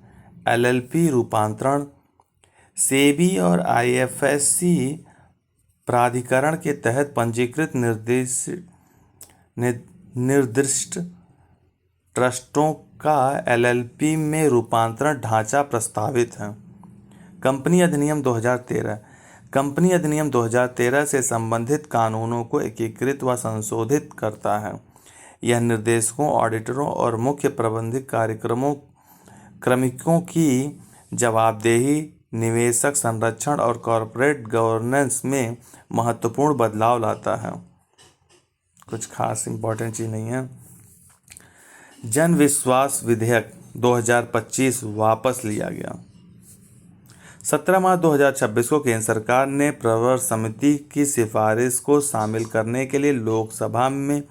Speaker 1: LLP रूपांतरण। सेबी और IFSC प्राधिकरण के तहत पंजीकृत निर्दिष्ट ट्रस्टों का LLP में रूपांतरण ढांचा प्रस्तावित है। कंपनी अधिनियम 2013। कंपनी अधिनियम 2013 से संबंधित कानूनों को एकीकृत व संशोधित करता है। यह निर्देशकों, ऑडिटरों और मुख्य प्रबंधक क्रमिकों की जवाबदेही, निवेशक संरक्षण और कॉर्पोरेट गवर्नेंस में महत्वपूर्ण बदलाव लाता है। कुछ खास इंपॉर्टेंट चीज नहीं है। जन विश्वास विधेयक 2025 वापस लिया गया। 17 मार्च 2026 को केंद्र सरकार ने प्रवर समिति की सिफारिश को शामिल करने के लिए लोकसभा में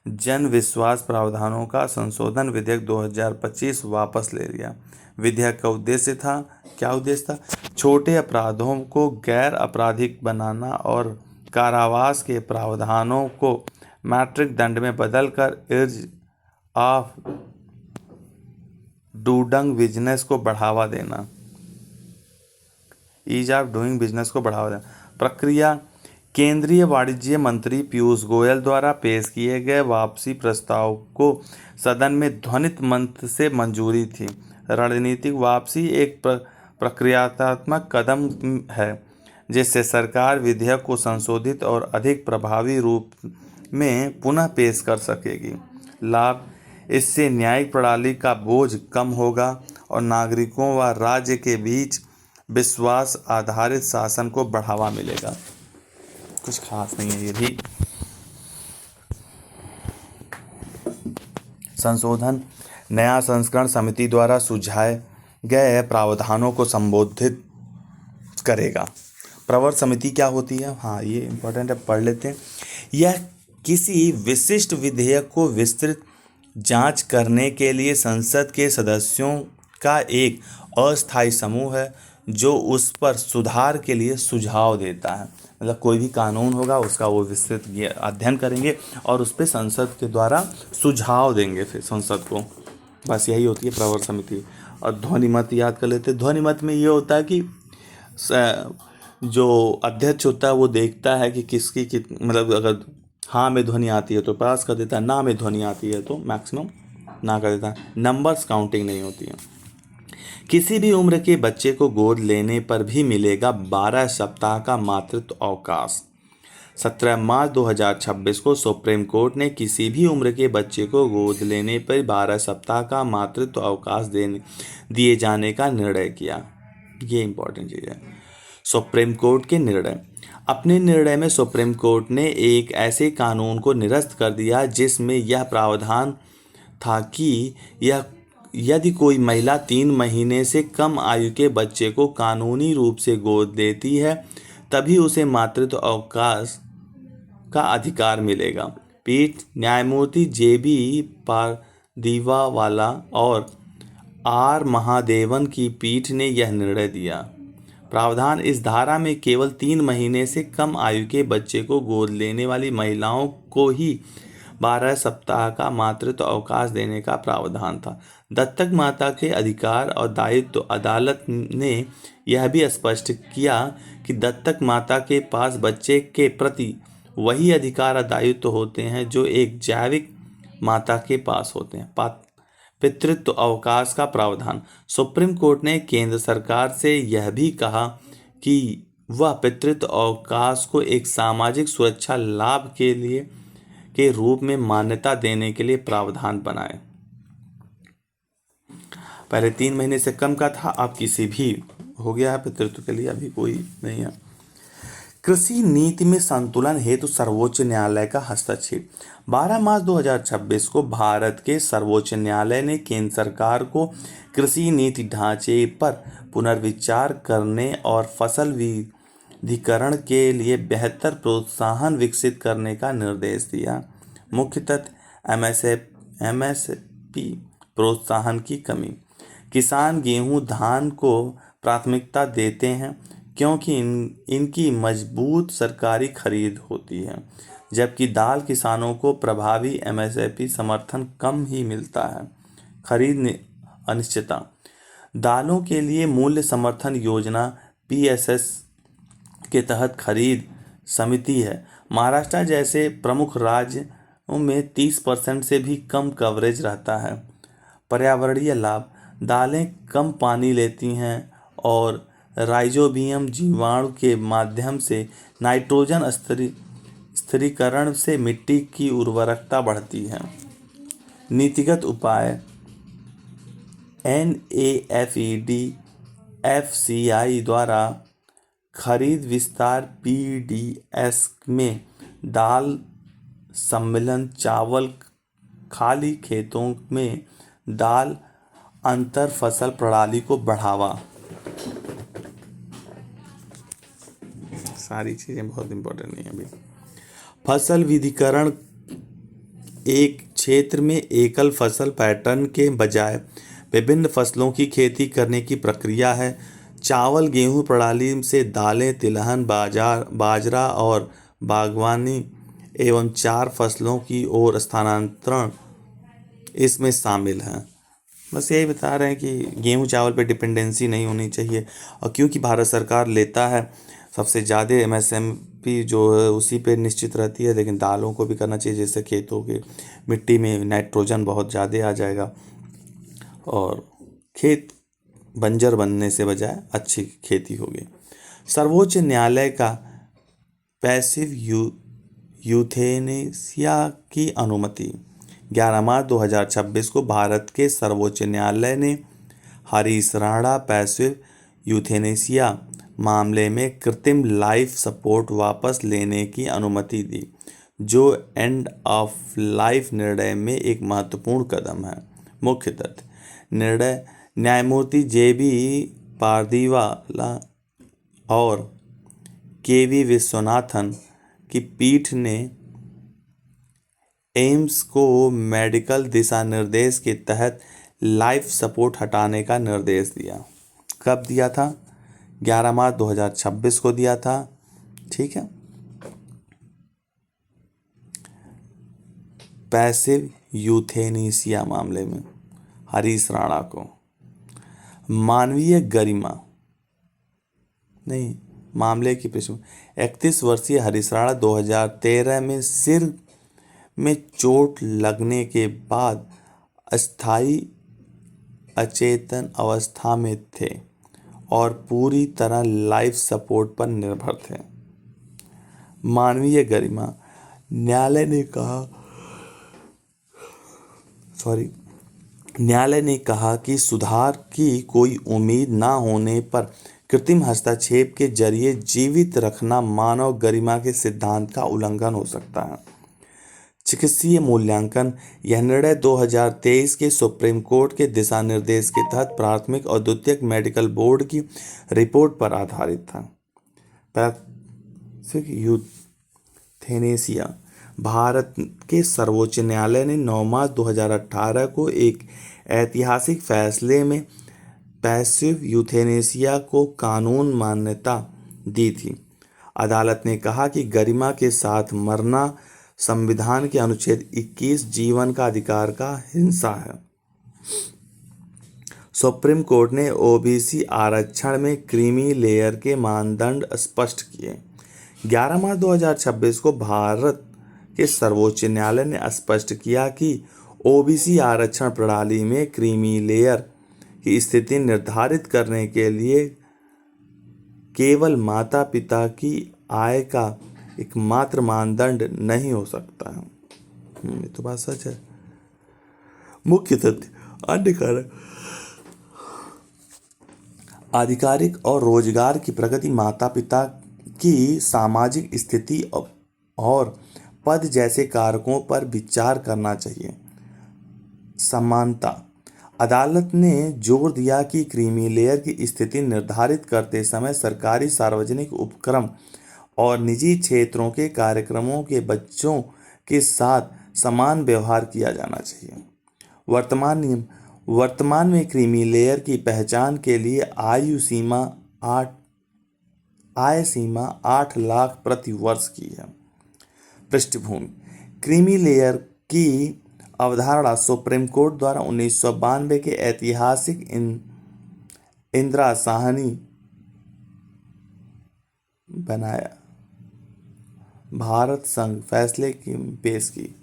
Speaker 1: जन विश्वास प्रावधानों का संशोधन विधेयक 2025 वापस ले लिया। विधेयक का उद्देश्य था, क्या उद्देश्य था? छोटे अपराधों को गैर आपराधिक बनाना और कारावास के प्रावधानों को मैट्रिक दंड में बदलकर ईज ऑफ डूइंग बिजनेस को बढ़ावा देना। ईज ऑफ डूइंग बिजनेस को बढ़ावा देना। प्रक्रिया: केंद्रीय वाणिज्य मंत्री पीयूष गोयल द्वारा पेश किए गए वापसी प्रस्ताव को सदन में ध्वनित मत से मंजूरी थी। रणनीतिक वापसी एक प्रक्रियात्मक कदम है जिससे सरकार विधेयक को संशोधित और अधिक प्रभावी रूप में पुनः पेश कर सकेगी। लाभ: इससे न्यायिक प्रणाली का बोझ कम होगा और नागरिकों व राज्य के बीच विश्वास आधारित शासन को बढ़ावा मिलेगा। कुछ खास नहीं है ये भी। संशोधन: नया संस्करण समिति द्वारा सुझाए गए प्रावधानों को संबोधित करेगा। प्रवर समिति क्या होती है? हाँ, ये इंपॉर्टेंट है, पढ़ लेते हैं। यह किसी विशिष्ट विधेयक को विस्तृत जांच करने के लिए संसद के सदस्यों का एक अस्थायी समूह है जो उस पर सुधार के लिए सुझाव देता है। मतलब कोई भी कानून होगा उसका वो विस्तृत अध्ययन करेंगे और उस पर संसद के द्वारा सुझाव देंगे फिर संसद को। बस यही होती है प्रवर समिति। और ध्वनिमत याद कर लेते हैं। ध्वनिमत में ये होता है कि जो अध्यक्ष होता है वो देखता है कि किसकी मतलब अगर हाँ में ध्वनि आती है तो पास कर देता है, ना में ध्वनि आती है तो मैक्सिमम ना कर देता है। नंबर्स काउंटिंग नहीं होती है। किसी भी उम्र के बच्चे को गोद लेने पर भी मिलेगा 12 सप्ताह का मातृत्व अवकाश। 17 मार्च 2026 को सुप्रीम कोर्ट ने किसी भी उम्र के बच्चे को गोद लेने पर 12 सप्ताह का मातृत्व अवकाश दिए जाने का निर्णय किया। ये इंपॉर्टेंट चीज़ है। सुप्रीम कोर्ट के निर्णय: अपने निर्णय में सुप्रीम कोर्ट ने एक ऐसे कानून को निरस्त कर दिया जिसमें यह प्रावधान था कि यदि कोई महिला 3 महीने से कम आयु के बच्चे को कानूनी रूप से गोद लेती है तभी उसे मातृत्व अवकाश का अधिकार मिलेगा। पीठ न्यायमूर्ति JB पारदीवाला और R महादेवन की पीठ ने यह निर्णय दिया। प्रावधान: इस धारा में केवल 3 महीने से कम आयु के बच्चे को गोद लेने वाली महिलाओं को ही 12 सप्ताह का मातृत्व अवकाश देने का प्रावधान था। दत्तक माता के अधिकार और दायित्व: अदालत ने यह भी स्पष्ट किया कि दत्तक माता के पास बच्चे के प्रति वही अधिकार और दायित्व होते हैं जो एक जैविक माता के पास होते हैं। पितृत्व अवकाश का प्रावधान: सुप्रीम कोर्ट ने केंद्र सरकार से यह भी कहा कि वह पितृत्व अवकाश को एक सामाजिक सुरक्षा लाभ के रूप में मान्यता देने के लिए प्रावधान बनाए। पहले 3 महीने से कम का था, अब किसी भी हो गया है पितृत्व के लिए, अभी कोई नहीं है। कृषि नीति में संतुलन हेतु सर्वोच्च न्यायालय का हस्तक्षेप: 12 मार्च 2026 को भारत के सर्वोच्च न्यायालय ने केंद्र सरकार को कृषि नीति ढांचे पर पुनर्विचार करने और फसल विविधीकरण के लिए बेहतर प्रोत्साहन विकसित करने का निर्देश दिया। मुख्य तथ्य: MSP प्रोत्साहन की कमी। किसान गेहूं धान को प्राथमिकता देते हैं क्योंकि इनकी मजबूत सरकारी खरीद होती है, जबकि दाल किसानों को प्रभावी MSP समर्थन कम ही मिलता है। खरीद अनिश्चितता: दालों के लिए मूल्य समर्थन योजना PSS के तहत खरीद समिति है। महाराष्ट्र जैसे प्रमुख राज्यों में 30% से भी कम कवरेज रहता है। पर्यावरणीय लाभ: दालें कम पानी लेती हैं और राइजोबियम जीवाणु के माध्यम से नाइट्रोजन स्थिरीकरण से मिट्टी की उर्वरकता बढ़ती है। नीतिगत उपाय NAFED FCI द्वारा खरीद विस्तार PDS में दाल सम्मिलन, चावल खाली खेतों में दाल अंतर फसल प्रणाली को बढ़ावा। सारी चीजें बहुत इंपॉर्टेंट नहीं है अभी। फसल विविधीकरण एक क्षेत्र में एकल फसल पैटर्न के बजाय विभिन्न फसलों की खेती करने की प्रक्रिया है। चावल गेहूं प्रणाली से दालें, तिलहन, बाजरा और बागवानी एवं 4 फसलों की ओर स्थानांतरण इसमें शामिल है। बस यही बता रहे हैं कि गेहूं चावल पे डिपेंडेंसी नहीं होनी चाहिए। और क्योंकि भारत सरकार लेता है सबसे ज़्यादा MSP जो है उसी पे निश्चित रहती है, लेकिन दालों को भी करना चाहिए, जैसे खेतों के मिट्टी में नाइट्रोजन बहुत ज़्यादा आ जाएगा और खेत बंजर बनने से बजाय अच्छी खेती होगी। सर्वोच्च न्यायालय का पैसिव यूथेनेसिया की अनुमति। 11 मार्च 2026 को भारत के सर्वोच्च न्यायालय ने हरीश राणा पैसिव यूथेनेसिया मामले में कृत्रिम लाइफ सपोर्ट वापस लेने की अनुमति दी, जो एंड ऑफ लाइफ निर्णय में एक महत्वपूर्ण कदम है। मुख्य तथ्य निर्णय न्यायमूर्ति JB पारदीवाला और KV विश्वनाथन की पीठ ने एम्स को मेडिकल दिशा निर्देश के तहत लाइफ सपोर्ट हटाने का निर्देश दिया। कब दिया था? 11 मार्च 2026 को दिया था। ठीक है। पैसिव यूथेनेसिया मामले में हरीश राणा को मानवीय गरिमा नहीं मामले की प्रश्न 31 वर्षीय हरीश राणा 2013 में सिर में चोट लगने के बाद अस्थायी अचेतन अवस्था में थे और पूरी तरह लाइफ सपोर्ट पर निर्भर थे। मानवीय गरिमा न्यायालय ने कहा कि सुधार की कोई उम्मीद न होने पर कृत्रिम हस्तक्षेप के जरिए जीवित रखना मानव गरिमा के सिद्धांत का उल्लंघन हो सकता है। चिकित्सीय मूल्यांकन यह निर्णय 2023 के सुप्रीम कोर्ट के दिशा निर्देश के तहत प्राथमिक और द्वितीयक मेडिकल बोर्ड की रिपोर्ट पर आधारित था। पैसिव यूथेनेसिया भारत के सर्वोच्च न्यायालय ने 9 मार्च 2018 को एक ऐतिहासिक फैसले में पैसिव यूथेनेसिया को कानून मान्यता दी थी। अदालत ने कहा कि गरिमा के साथ मरना संविधान के अनुच्छेद 21 जीवन का अधिकार का हिस्सा है। सुप्रीम कोर्ट ने OBC आरक्षण में क्रीमी लेयर के मानदंड स्पष्ट किए। 11 मार्च 2026 को भारत के सर्वोच्च न्यायालय ने स्पष्ट किया कि OBC आरक्षण प्रणाली में क्रीमी लेयर की स्थिति निर्धारित करने के लिए केवल माता पिता की आय का एकमात्र मानदंड नहीं हो सकता है। ये तो बात सच है। मुख्य तथ्य अन्य कारक आधिकारिक और रोजगार की प्रगति, माता पिता की सामाजिक स्थिति और पद जैसे कारकों पर विचार करना चाहिए। समानता अदालत ने जोर दिया कि क्रीमी लेयर की स्थिति निर्धारित करते समय सरकारी, सार्वजनिक उपक्रम और निजी क्षेत्रों के कार्यक्रमों के बच्चों के साथ समान व्यवहार किया जाना चाहिए। वर्तमान में क्रीमी लेयर की पहचान के लिए आय सीमा 8 लाख प्रति वर्ष की है। पृष्ठभूमि क्रीमी लेयर की अवधारणा सुप्रीम कोर्ट द्वारा 1992 के ऐतिहासिक इंदिरा साहनी बनाया भारत संघ फैसले की पेश की।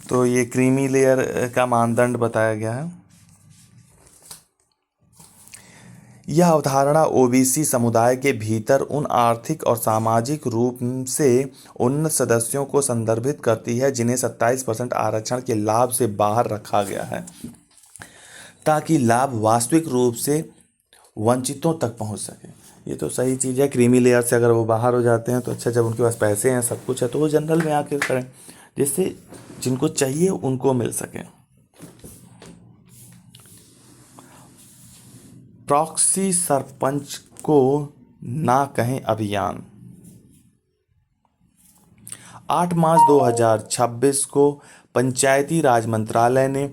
Speaker 1: तो ये क्रीमी लेयर का मानदंड बताया गया है। यह अवधारणा ओबीसी समुदाय के भीतर उन आर्थिक और सामाजिक रूप से उन्नत सदस्यों को संदर्भित करती है जिन्हें 27% आरक्षण के लाभ से बाहर रखा गया है, ताकि लाभ वास्तविक रूप से वंचितों तक पहुंच सके। ये तो सही चीज़ है, क्रीमी लेयर से अगर वो बाहर हो जाते हैं तो अच्छा, जब उनके पास पैसे हैं, सब कुछ है, तो वो जनरल में आके करें, जिससे जिनको चाहिए उनको मिल सके। प्रॉक्सी सरपंच को ना कहें अभियान। 8 मार्च 2026 को पंचायती राज मंत्रालय ने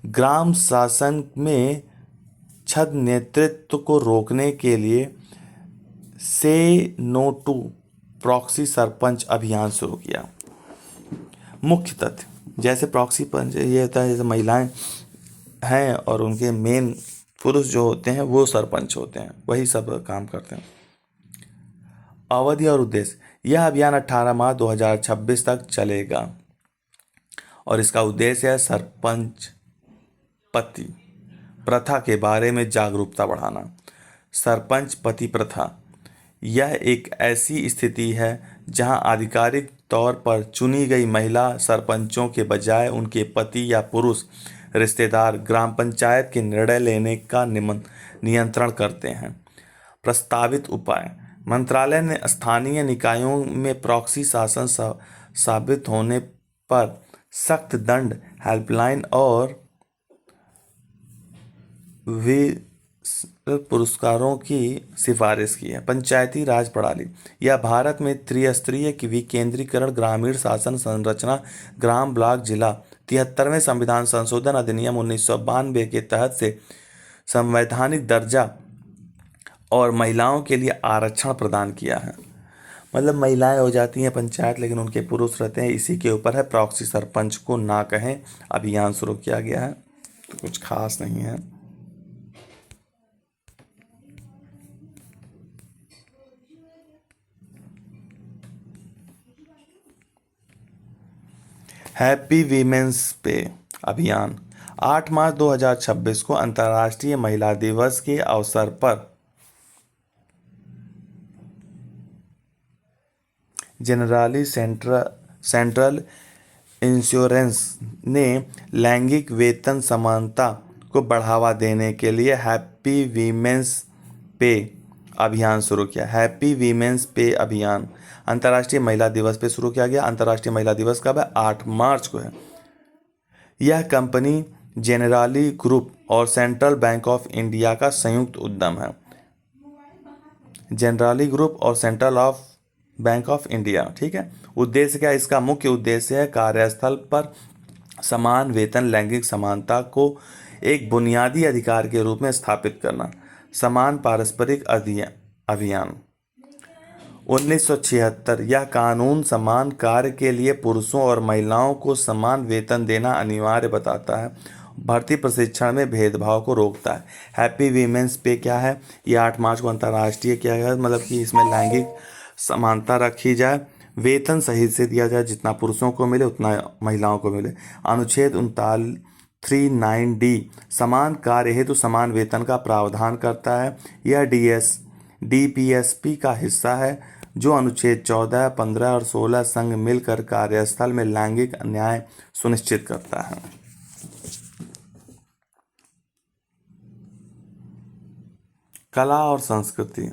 Speaker 1: ग्राम शासन में छद नेतृत्व को रोकने के लिए से नो टू प्रॉक्सी सरपंच अभियान शुरू किया। मुख्य तथ्य, जैसे प्रॉक्सी पंच ये होता है, जैसे महिलाएं हैं और उनके मेन पुरुष जो होते हैं वो सरपंच होते हैं, वही सब काम करते हैं। अवधि और उद्देश्य, यह अभियान 18 मार्च 2026 तक चलेगा और इसका उद्देश्य है सरपंच पति प्रथा के बारे में जागरूकता बढ़ाना। सरपंच पति प्रथा यह एक ऐसी स्थिति है जहां आधिकारिक तौर पर चुनी गई महिला सरपंचों के बजाय उनके पति या पुरुष रिश्तेदार ग्राम पंचायत के निर्णय लेने का नियंत्रण करते हैं। प्रस्तावित उपाय, मंत्रालय ने स्थानीय निकायों में प्रॉक्सी शासन साबित होने पर सख्त दंड, हेल्पलाइन और पुरस्कारों की सिफारिश की है। पंचायती राज प्रणाली, यह भारत में त्रिस्तरीय विकेंद्रीकरण, ग्रामीण शासन संरचना, ग्राम, ब्लॉक, जिला 73वें संविधान संशोधन अधिनियम 1992 के तहत से संवैधानिक दर्जा और महिलाओं के लिए आरक्षण प्रदान किया है। मतलब महिलाएं हो जाती हैं पंचायत, लेकिन उनके पुरुष रहते हैं। इसी के ऊपर है प्रॉक्सी सरपंच को ना कहें अभियान शुरू किया गया है, तो कुछ खास नहीं है। हैप्पी वीमेंस पे अभियान, 8 मार्च 2026 को अंतर्राष्ट्रीय महिला दिवस के अवसर पर जनरली सेंट्रल इंश्योरेंस ने लैंगिक वेतन समानता को बढ़ावा देने के लिए हैप्पी वीमेंस पे अभियान शुरू किया। हैप्पी वीमेंस पे अभियान अंतर्राष्ट्रीय महिला दिवस पे शुरू किया गया। अंतर्राष्ट्रीय महिला दिवस कब है? 8 मार्च को है। यह कंपनी जेनराली ग्रुप और सेंट्रल बैंक ऑफ इंडिया का संयुक्त उद्यम है। जेनराली ग्रुप और central of bank of India, ठीक है। उद्देश्य क्या? इसका मुख्य उद्देश्य है कार्यस्थल पर समान वेतन, लैंगिक समानता को एक बुनियादी अधिकार के रूप में स्थापित करना। समान पारस्परिक अभियान 1976, यह कानून समान कार्य के लिए पुरुषों और महिलाओं को समान वेतन देना अनिवार्य बताता है। भर्ती प्रशिक्षण में भेदभाव को रोकता है। हैप्पी वीमेंस पे क्या है? ये 8 मार्च को अंतर्राष्ट्रीय किया गया, मतलब कि इसमें लैंगिक समानता रखी जाए, वेतन सही से दिया जाए, जितना पुरुषों को मिले उतना महिलाओं को मिले। अनुच्छेद 39D समान कार्य हेतु समान वेतन का प्रावधान करता है। यह DPSP का हिस्सा है, जो अनुच्छेद 14, 15 और 16 संग मिलकर कार्यस्थल में लैंगिक न्याय सुनिश्चित करता है। कला और संस्कृति,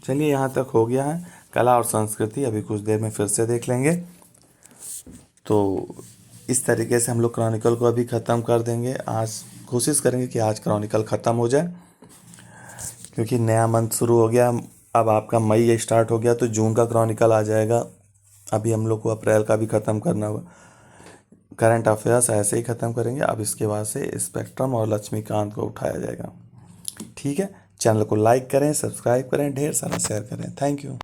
Speaker 1: चलिए यहाँ तक हो गया है। कला और संस्कृति अभी कुछ देर में फिर से देख लेंगे। तो इस तरीके से हम लोग क्रॉनिकल को अभी ख़त्म कर देंगे। आज कोशिश करेंगे कि आज क्रॉनिकल ख़त्म हो जाए, क्योंकि नया मंथ शुरू हो गया। अब आपका मई स्टार्ट हो गया तो जून का क्रॉनिकल आ जाएगा। अभी हम लोग को अप्रैल का भी ख़त्म करना होगा। करंट अफेयर्स ऐसे ही ख़त्म करेंगे। अब इसके बाद से स्पेक्ट्रम और लक्ष्मीकांत को उठाया जाएगा। ठीक है, चैनल को लाइक करें, सब्सक्राइब करें, ढेर सारा शेयर करें। Thank you.